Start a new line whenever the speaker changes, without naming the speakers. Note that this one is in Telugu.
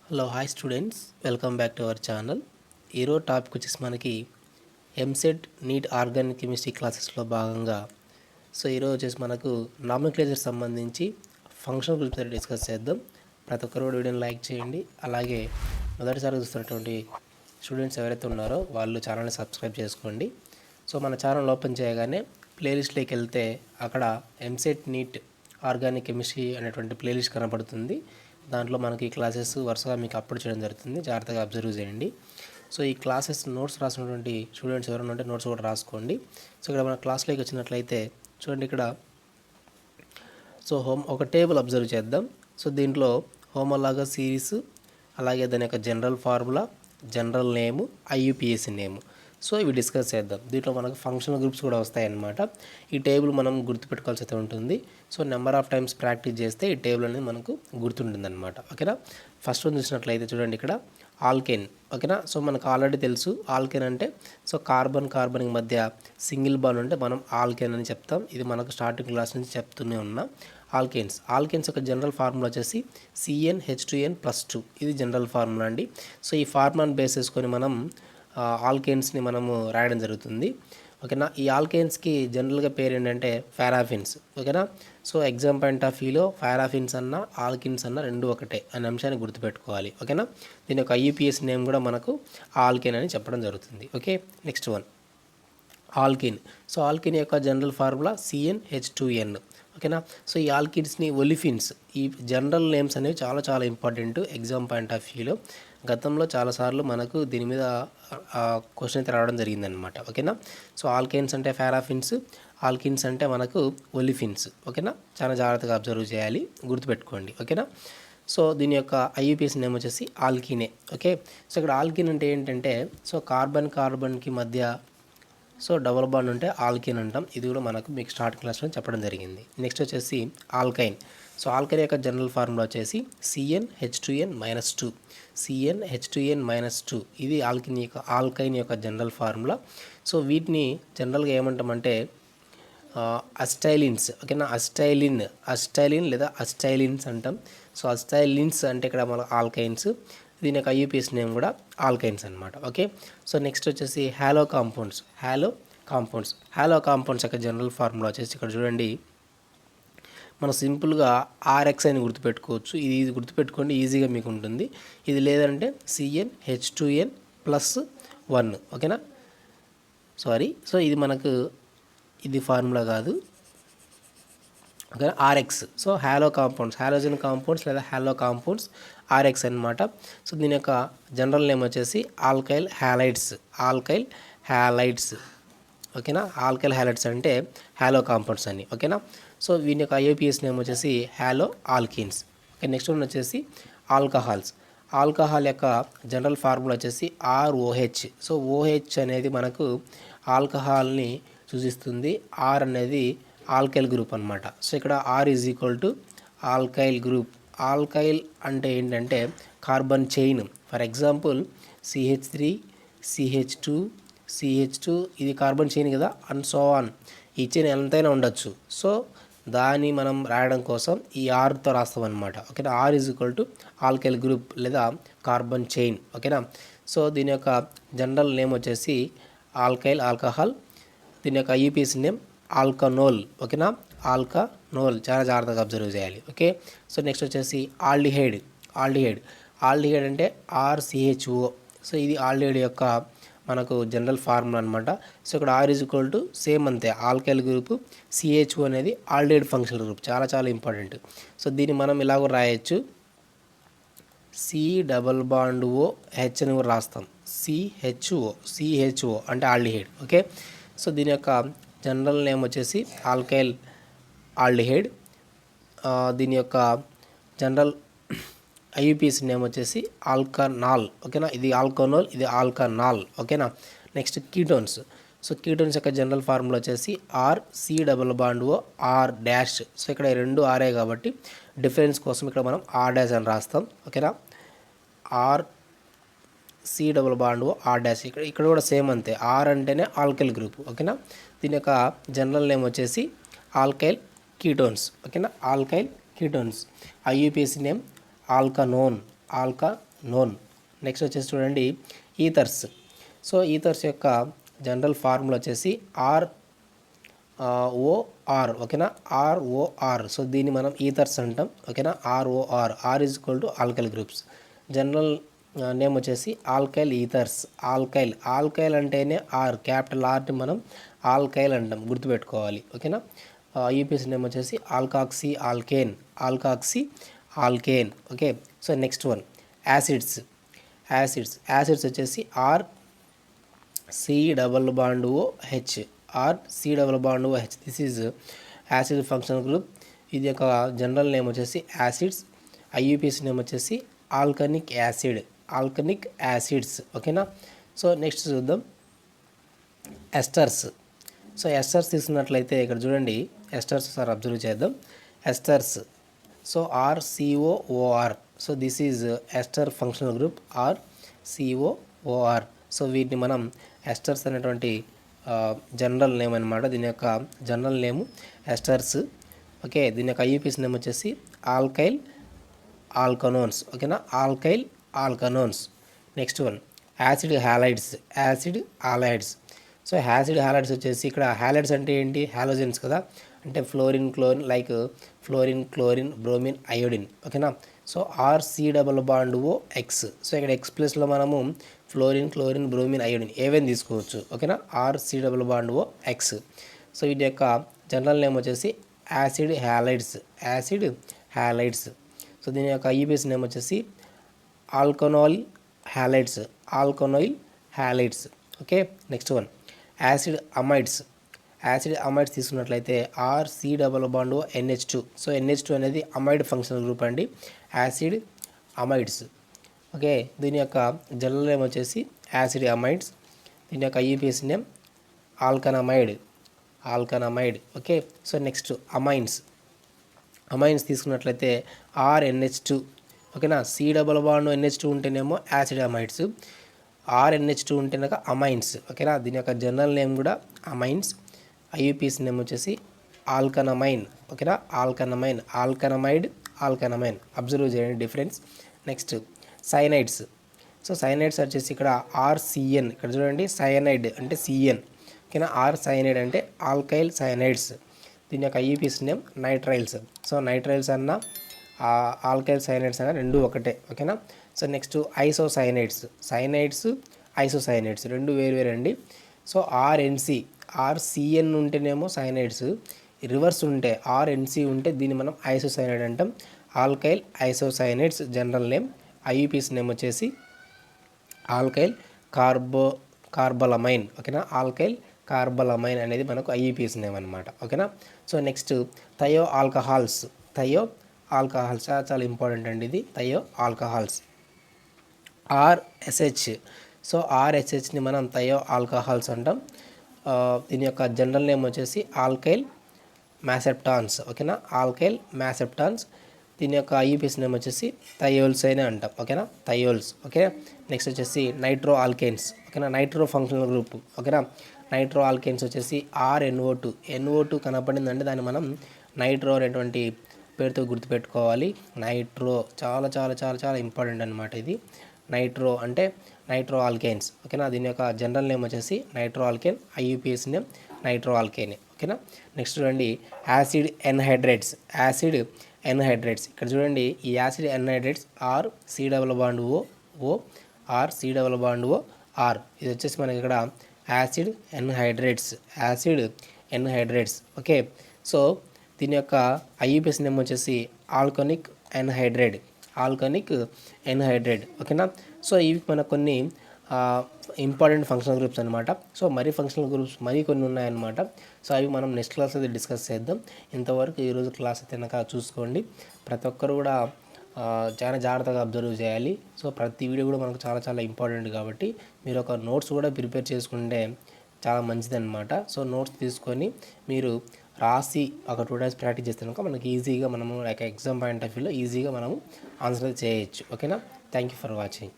Hello hi students, welcome back to our channel. ఈరోజు టాపిక్ వచ్చేసి మనకి ఎంసెట్ నీట్ ఆర్గానిక్ కెమిస్ట్రీ క్లాసెస్లో భాగంగా ఈరోజు వచ్చేసి మనకు నామినిక్లేచర్ సంబంధించి ఫంక్షన్ గురించి డిస్కస్ చేద్దాం. ప్రతి ఒక్కరు కూడా వీడియోని లైక్ చేయండి. అలాగే మొదటిసారి చూస్తున్నటువంటి స్టూడెంట్స్ ఎవరైతే ఉన్నారో వాళ్ళు ఛానల్ని సబ్స్క్రైబ్ చేసుకోండి. మన ఛానల్ ఓపెన్ చేయగానే ప్లేలిస్ట్లోకి వెళ్తే అక్కడ ఎంసెట్ నీట్ ఆర్గానిక్ కెమిస్ట్రీ అనేటువంటి ప్లేలిస్ట్ కనపడుతుంది. దాంట్లో మనకి క్లాసెస్ వరుసగా మీకు అప్లోడ్ చేయడం జరుగుతుంది. జాగ్రత్తగా అబ్జర్వ్ చేయండి. ఈ క్లాసెస్ నోట్స్ రాసినటువంటి స్టూడెంట్స్ ఎవరైనా ఉంటే నోట్స్ కూడా రాసుకోండి. ఇక్కడ మన క్లాస్లోకి వచ్చినట్లయితే చూడండి, ఇక్కడ ఒక టేబుల్ అబ్జర్వ్ చేద్దాం. దీంట్లో హోమోలాగా సిరీస్, అలాగే దాని యొక్క జనరల్ ఫార్ములా, జనరల్ నేము, ఐయుపిఎస్సి నేము. ఇవి డిస్కస్ చేద్దాం. దీంట్లో మనకు ఫంక్షనల్ గ్రూప్స్ కూడా వస్తాయన్నమాట. ఈ టేబుల్ మనం గుర్తుపెట్టుకోవాల్సి అయితే ఉంటుంది. నెంబర్ ఆఫ్ టైమ్స్ ప్రాక్టీస్ చేస్తే ఈ టేబుల్ అనేది మనకు గుర్తుంటుంది అనమాట. ఓకేనా. ఫస్ట్ వన్ చూసినట్లయితే చూడండి, ఇక్కడ ఆల్కేన్. ఓకేనా. మనకు ఆల్రెడీ తెలుసు ఆల్కేన్ అంటే కార్బన్కి మధ్య సింగిల్ బాండ్ ఉంటే మనం ఆల్కేన్ అని చెప్తాం. ఇది మనకు స్టార్టింగ్ క్లాస్ నుంచి చెప్తూనే ఉన్నాం. ఆల్కేన్స్ యొక్క జనరల్ ఫార్ములా వచ్చేసి CnH2n+2. ఇది జనరల్ ఫార్ములా అండి. ఈ ఫార్ములాని బేస్ చేసుకొని మనం ఆల్కేన్స్ని మనము రాయడం జరుగుతుంది. ఓకేనా. ఈ ఆల్కేన్స్కి జనరల్గా పేరు ఏంటంటే పారాఫిన్స్. ఓకేనా. ఎగ్జామ్ పాయింట్ ఆఫ్ వ్యూలో పారాఫిన్స్ అన్న ఆల్కిన్స్ అన్న రెండు ఒకటే అనే అంశాన్ని గుర్తుపెట్టుకోవాలి. ఓకేనా. దీని యొక్క ఐయుపిఎస్ నేమ్ కూడా మనకు ఆల్కేన్ అని చెప్పడం జరుగుతుంది. Okay. Next one alkene. Alkene యొక్క జనరల్ ఫార్ములా CnH2n. ఓకేనా. ఈ ఆల్కిన్స్ని ఒలిఫిన్స్, ఈ జనరల్ నేమ్స్ అనేవి చాలా చాలా ఇంపార్టెంట్ ఎగ్జామ్ పాయింట్ ఆఫ్ వ్యూలో. గతంలో చాలాసార్లు మనకు దీని మీద క్వశ్చన్ అయితే రావడం జరిగిందనమాట. ఓకేనా. ఆల్కేన్స్ అంటే పారాఫిన్స్, ఆల్కిన్స్ అంటే మనకు ఒలిఫిన్స్. ఓకేనా. చాలా జాగ్రత్తగా అబ్జర్వ్ చేయాలి, గుర్తుపెట్టుకోండి. ఓకేనా. దీని యొక్క ఐయుపిఎస్ నేమ్ వచ్చేసి ఆల్కినే. ఓకే. ఇక్కడ ఆల్కిన్ అంటే ఏంటంటే కార్బన్కి మధ్య డబుల్ బాండ్ ఉంటే ఆల్కిన్ అంటాం. ఇది కూడా మనకు మీకు స్టార్ట్ క్లాస్లో చెప్పడం జరిగింది. నెక్స్ట్ వచ్చేసి ఆల్కైన్. ఆల్కైన్ యొక్క జనరల్ ఫార్ములా వచ్చేసి CnH2n-2. CnH2n-2 ఇది ఆల్కైన్ యొక్క జనరల్ ఫార్ములా. వీటిని జనరల్గా ఏమంటామంటే అస్టైలిన్స్. ఓకేనా. అస్టైలిన్ లేదా అస్టైలిన్స్ అంటాం. అస్టైలిన్స్ అంటే ఇక్కడ మన ఆల్కైన్స్. దీని యొక్క ఐయుపిఎస్ నేమ్ కూడా ఆల్కైన్స్ అనమాట. ఓకే. నెక్స్ట్ వచ్చేసి హాలో కాంపౌండ్స్ యొక్క జనరల్ ఫార్ములా వచ్చేసి ఇక్కడ చూడండి, మనం సింపుల్గా RX అని గుర్తుపెట్టుకోవచ్చు. ఇది గుర్తుపెట్టుకోండి, ఈజీగా మీకు ఉంటుంది. ఇది లేదంటే CnH2n+1. ఓకేనా. ఇది మనకు ఇది ఫార్ములా కాదు. ఓకే. RX. హాలోజన్ కాంపౌండ్స్ లేదా హాలో కాంపౌండ్స్ RX అనమాట. దీని యొక్క జనరల్ నేమ్ వచ్చేసి ఆల్కైల్ హ్యాలైడ్స్. ఓకేనా. ఆల్కైల్ హ్యాలైడ్స్ అంటే హాలో కాంపౌండ్స్ అని. ఓకేనా. వీని యొక్క ఐయుపిఎస్ నేమ్ వచ్చేసి hollow alkynes. Okay. Next one వచ్చేసి ఆల్కహాల్ యొక్క జనరల్ ఫార్ములా వచ్చేసి ROH. OH అనేది మనకు ఆల్కహాల్ని సూచిస్తుంది. R అనేది ఆల్కైల్ గ్రూప్ అనమాట. ఇక్కడ R is equal to alkyl group. Alkyl అంటే ఏంటంటే carbon chain. For example CH3, CH2 ఇది కార్బన్ చైన్ కదా, అండ్ సో ఆన్. ఈ చైన్ ఎంతైనా ఉండొచ్చు. దాన్ని మనం రాయడం కోసం ఈ ఆర్తో రాస్తాం అనమాట. ఓకేనా. R is equal to alkyl group లేదా కార్బన్ చైన్. ఓకేనా. దీని యొక్క జనరల్ నేమ్ వచ్చేసి ఆల్కహాల్. దీని యొక్క ఐయుపిఎస్ నేమ్ ఆల్కనోల్. ఓకేనా. ఆల్కనోల్. చాలా జాగ్రత్తగా అబ్జర్వ్ చేయాలి. ఓకే. నెక్స్ట్ వచ్చేసి ఆల్డిహైడ్ అంటే RCHO. ఇది ఆల్డిహైడ్ యొక్క మనకు జనరల్ ఫార్ములా అనమాట. ఇక్కడ R is equal to same అంతే ఆల్కైల్ గ్రూప్, CHO అనేది ఆల్డిహైడ్ ఫంక్షనల్ గ్రూప్. చాలా చాలా ఇంపార్టెంట్. దీన్ని మనం ఇలాగ రాయొచ్చు, C+OH అని కూడా రాస్తాం. CHO అంటే ఆల్డిహైడ్. ఓకే. దీని యొక్క జనరల్ నేమ్ వచ్చేసి ఆల్డిహైడ్. దీని యొక్క జనరల్ ఐయుపిఎస్ నేమ్ వచ్చేసి ఆల్కనాల్. ఓకేనా. ఇది ఆల్కనోల్, ఇది ఆల్కనాల్. ఓకేనా. Next ketones. కీటోన్స్ యొక్క జనరల్ ఫార్ములా వచ్చేసి RC+OR'. ఇక్కడ రెండు ఆరే కాబట్టి డిఫరెన్స్ కోసం ఇక్కడ మనం R' అని రాస్తాం. ఓకేనా. RC+OR'. ఇక్కడ కూడా సేమ్ అంతే, R అంటేనే ఆల్కైల్ గ్రూప్. ఓకేనా. దీని యొక్క జనరల్ నేమ్ వచ్చేసి ఆల్కైల్ కీటోన్స్. ఓకేనా. Alkyl ketones. IUPAC name alkanone. నోన్. నెక్స్ట్ వచ్చేసి చూడండి ఈథర్స్. సో ఈథర్స్ యొక్క జనరల్ ఫార్ములా వచ్చేసి ROR, ఓకేనా, ROR. సో దీన్ని మనం ఈథర్స్ అంటాం, ఓకేనా. ROR, R is equal to alkyl groups. General name వచ్చేసి ఆల్కైల్ ఈథర్స్. ఆల్కైల్ అంటేనే ఆర్, క్యాపిటల్ ఆర్ని మనం ఆల్కైల్ అంటాం, గుర్తుపెట్టుకోవాలి, ఓకేనా. యూపీఎస్ నేమ్ వచ్చేసి alkoxy alkane. Okay. So next one acids వచ్చేసి RC≡OH. This is acid functional group. ఇది యొక్క జనరల్ నేమ్ వచ్చేసి యాసిడ్స్. ఐయుపిఎస్ నేమ్ వచ్చేసి ఆల్కనిక్ యాసిడ్స్, ఓకేనా. సో నెక్స్ట్ చూద్దాం ఎస్టర్స్. సో ఎస్టర్స్ తీసుకున్నట్లయితే ఇక్కడ చూడండి, ఎస్టర్స్ సార్ అబ్జర్వ్ చేద్దాం. Esters, so RCOOR. So this is ester functional group RCOOR. So వీటిని మనం ఎస్టర్స్ అనేటువంటి జనరల్ నేమ్ అనమాట. దీని యొక్క జనరల్ నేము ఎస్టర్స్. ఓకే. దీని యొక్క ఐయుపిఎస్ నేమ్ వచ్చేసి ఆల్కైల్ ఆల్కనోన్స్, ఓకేనా, alkyl alkanones. Next one acid halides. So acid halides వచ్చేసి ఇక్కడ హాలైడ్స్ అంటే ఏంటి, హాలోజన్స్ కదా, అంటే ఫ్లోరిన్, క్లోరిన్, బ్రోమిన్, అయోడిన్, ఓకేనా. So RC≡OX. సో ఇక్కడ X ప్లస్లో మనము ఫ్లోరిన్, బ్రోమిన్, అయోడిన్ ఏవైనా తీసుకోవచ్చు, ఓకేనా. RC≡OX. సో వీటి యొక్క జనరల్ నేమ్ వచ్చేసి యాసిడ్ హ్యాలైడ్స్. సో దీని యొక్క ఐయుపిఎస్ నేమ్ వచ్చేసి alkanoyl halides. Okay. Next one acid amides తీసుకున్నట్లయితే RC≡NH2. సో NH2 అనేది అమైడ్ ఫంక్షనల్ గ్రూప్ అండి, యాసిడ్ అమైడ్స్. ఓకే. దీని యొక్క జనరల్ నేమ్ వచ్చేసి యాసిడ్ అమైడ్స్. దీని యొక్క IUPAC name alkanamide. Okay. So next amines తీసుకున్నట్లయితే RNH2, ఓకేనా. C≡NH2 ఉంటేనేమో యాసిడ్ అమైడ్స్, RNH2 ఉంటేనక అమైన్స్, ఓకేనా. దీని యొక్క జనరల్ నేమ్ కూడా అమైన్స్. ఐయుపిఎస్ నేమ్ వచ్చేసి ఆల్కనమైన్, ఓకేనా, ఆల్కనమైడ్. అబ్జర్వ్ చేయండి difference. Next cyanides. So cyanides వచ్చేసి ఇక్కడ RCN. ఇక్కడ చూడండి, సైనైడ్ అంటే CN, ఓకేనా. సైనైడ్ అంటే ఆల్కైల్ సైనైడ్స్. దీని యొక్క IUPAC name nitriles. So nitriles అన్న ఆల్కైల్ సైనైడ్స్ అన్న రెండు ఒకటే, ఓకేనా. సో నెక్స్ట్ ఐసోసైనైడ్స్ రెండు వేరు అండి. సో RCN ఉంటేనేమో సైనైడ్స్, రివర్స్ ఉంటే RNC ఉంటే దీన్ని మనం ఐసోసైనైడ్ అంటాం, alkyl isocyanides general name. IUPS name వచ్చేసి ఆల్కైల్ కార్బలమైన్, ఓకేనా. ఆల్కైల్ కార్బలమైన్ అనేది మనకు ఐయుపిఎస్ నేమ్ అనమాట, ఓకేనా. సో నెక్స్ట్ థయో ఆల్కహాల్స్ చాలా ఇంపార్టెంట్ అండి ఇది. Thio alcohols RSH. సో RSHని మనం థయో ఆల్కహాల్స్ అంటాం. దీని యొక్క జనరల్ నేమ్ వచ్చేసి ఆల్కైల్ మ్యాసెప్టాన్స్, ఓకేనా, ఆల్కైల్ మ్యాసెప్టాన్స్. దీని యొక్క ఐయుపిఎస్ నేమ్ వచ్చేసి థయోల్స్ అయినా అంటాం, ఓకేనా, థయోల్స్. ఓకే. నెక్స్ట్ వచ్చేసి నైట్రో ఆల్కేన్స్, ఓకేనా, నైట్రో ఫంక్షనల్ గ్రూప్, ఓకేనా. నైట్రో ఆల్కేన్స్ వచ్చేసి NO2 కనపడిందంటే దాన్ని మనం నైట్రో అనేటువంటి పేరుతో గుర్తుపెట్టుకోవాలి. నైట్రో చాలా చాలా చాలా చాలా ఇంపార్టెంట్ అనమాట ఇది. నైట్రో అంటే నైట్రో ఆల్కేన్స్, ఓకేనా. దీని యొక్క జనరల్ నేమ్ వచ్చేసి nitro alkane, IUPAC name nitro ఆల్కేనే, ఓకేనా. నెక్స్ట్ చూడండి యాసిడ్ ఎన్హైడ్రేట్స్. ఇక్కడ చూడండి, ఈ యాసిడ్ ఎన్హైడ్రేట్స్ RC≡OR. ఇది వచ్చేసి మనకి ఇక్కడ యాసిడ్ ఎన్హైడ్రేట్స్. ఓకే. సో దీని యొక్క ఐయుపిఎస్ నేమ్ వచ్చేసి ఆల్కనిక్ ఎన్హైడ్రేట్, ఓకేనా. సో ఇవి మనకు కొన్ని ఇంపార్టెంట్ ఫంక్షనల్ గ్రూప్స్ అనమాట. సో ఫంక్షనల్ గ్రూప్స్ కొన్ని ఉన్నాయన్నమాట. సో అవి మనం నెక్స్ట్ క్లాస్ అయితే డిస్కస్ చేద్దాం. ఇంతవరకు ఈరోజు క్లాస్ అయితే కనుక చూసుకోండి. ప్రతి ఒక్కరు కూడా చాలా జాగ్రత్తగా అబ్జర్వ్ చేయాలి. సో ప్రతి వీడియో కూడా మనకు చాలా చాలా ఇంపార్టెంట్ కాబట్టి మీరు ఒక నోట్స్ కూడా ప్రిపేర్ చేసుకుంటే చాలా మంచిదన్నమాట. సో నోట్స్ తీసుకొని మీరు రాసి ఒక 2 days ప్రాక్టీస్ చేస్తే కనుక మనకి ఈజీగా మనము లైక్ ఎగ్జామ్ పాయింట్ ఆఫ్ వ్యూలో ఈజీగా మనము ఆన్సర్ చేయొచ్చు, ఓకేనా. Thank you for watching.